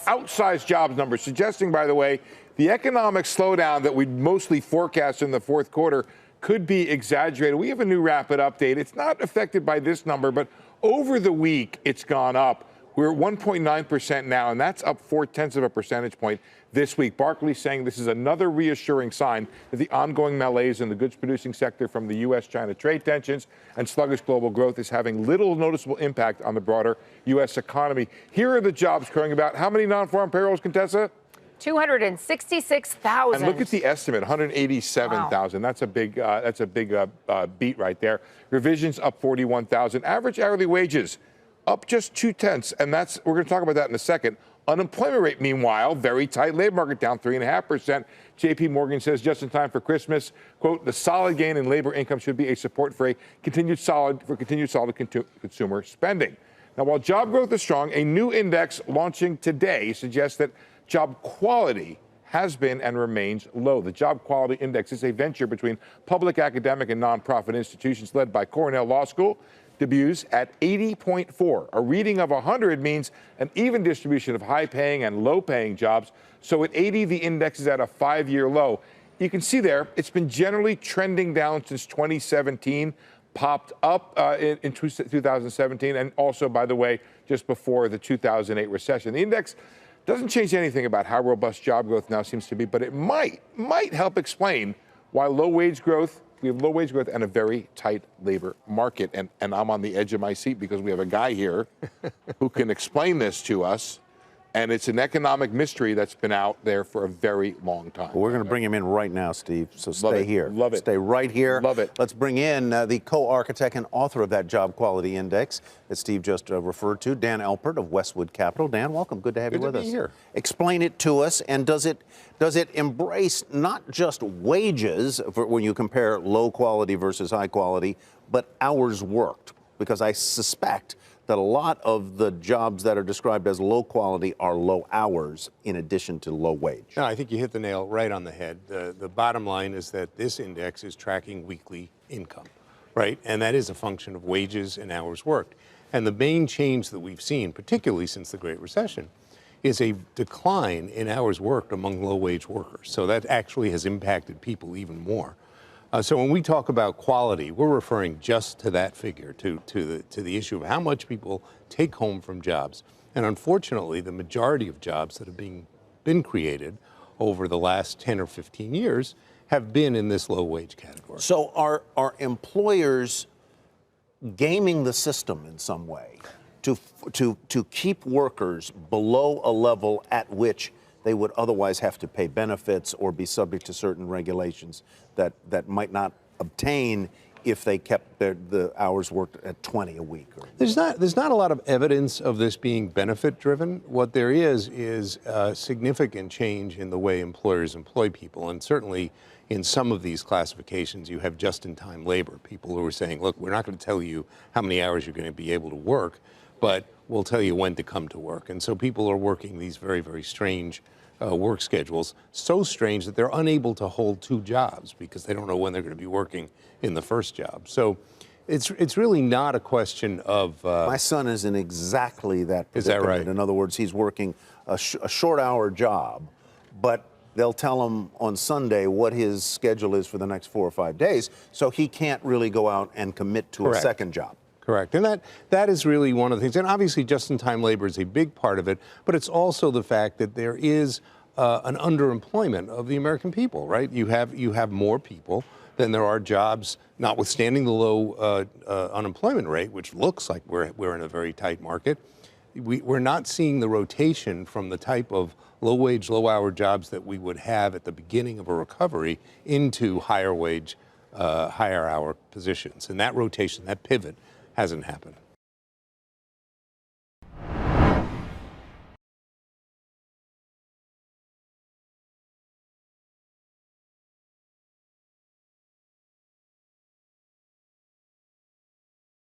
outsized jobs numbers, suggesting, by the way, the economic slowdown that we mostly forecast in the fourth quarter could be exaggerated. We have a new rapid update. It's not affected by this number, but over the week, it's gone up. We're at 1.9% now, and that's up 0.4 of a percentage point this week. Barclays saying this is another reassuring sign that the ongoing malaise in the goods-producing sector from the U.S.-China trade tensions and sluggish global growth is having little noticeable impact on the broader U.S. economy. Here are the jobs crowing about. How many non-farm payrolls, Contessa? 266,000. And look at the estimate, 187,000. Wow. That's a big beat right there. Revisions up 41,000. Average hourly wages up just 0.2, and we're going to talk about that in a second. Unemployment rate, meanwhile, very tight labor market, down 3.5%. J.P. Morgan says just in time for Christmas, quote, the solid gain in labor income should be a support for continued solid consumer spending. Now, while job growth is strong, a new index launching today suggests that job quality has been and remains low. The Job Quality Index is a venture between public, academic, and nonprofit institutions led by Cornell Law School. Debuts at 80.4. A reading of 100 means an even distribution of high-paying and low-paying jobs. So at 80, the index is at a 5-year low. You can see there, it's been generally trending down since 2017, popped up in 2017, and also, by the way, just before the 2008 recession. The index doesn't change anything about how robust job growth now seems to be, but it might help explain why we have low wage growth and a very tight labor market. And I'm on the edge of my seat because we have a guy here who can explain this to us. And it's an economic mystery that's been out there for a very long time. Well, we're going to bring him in right now, Steve. So stay here. Love it. Stay right here. Love it. Let's bring in the co-architect and author of that Job Quality Index that Steve just referred to, Dan Alpert of Westwood Capital. Dan, welcome. Good to have you with us. Good to be here. Explain it to us. And does it embrace not just wages when you compare low quality versus high quality, but hours worked? Because I suspect that a lot of the jobs that are described as low quality are low hours in addition to low wage. No, I think you hit the nail right on the head. The bottom line is that this index is tracking weekly income, right? And that is a function of wages and hours worked. And the main change that we've seen, particularly since the Great Recession, is a decline in hours worked among low-wage workers. So that actually has impacted people even more. So when we talk about quality, we're referring just to that figure, to the issue of how much people take home from jobs. And unfortunately, the majority of jobs that have been created over the last 10 or 15 years have been in this low-wage category. So are employers gaming the system in some way to keep workers below a level at which they would otherwise have to pay benefits or be subject to certain regulations that might not obtain if they kept the hours worked at 20 a week? There's not a lot of evidence of this being benefit driven. What there is a significant change in the way employers employ people, and certainly in some of these classifications you have just-in-time labor, people who are saying, look, we're not going to tell you how many hours you're going to be able to work, but we'll tell you when to come to work. And so people are working these very, very strange work schedules, so strange that they're unable to hold two jobs because they don't know when they're going to be working in the first job. So it's really not a question of... My son is in exactly that predicament. Is that right? In other words, he's working a short-hour job, but they'll tell him on Sunday what his schedule is for the next 4 or 5 days, so he can't really go out and commit to a second job. Correct. And that is really one of the things. And obviously just-in-time labor is a big part of it, but it's also the fact that there is an underemployment of the American people, right? You have more people than there are jobs, notwithstanding the low unemployment rate, which looks like we're in a very tight market. We're not seeing the rotation from the type of low-wage, low-hour jobs that we would have at the beginning of a recovery into higher-wage, higher-hour positions. And that rotation, that pivot, hasn't happened.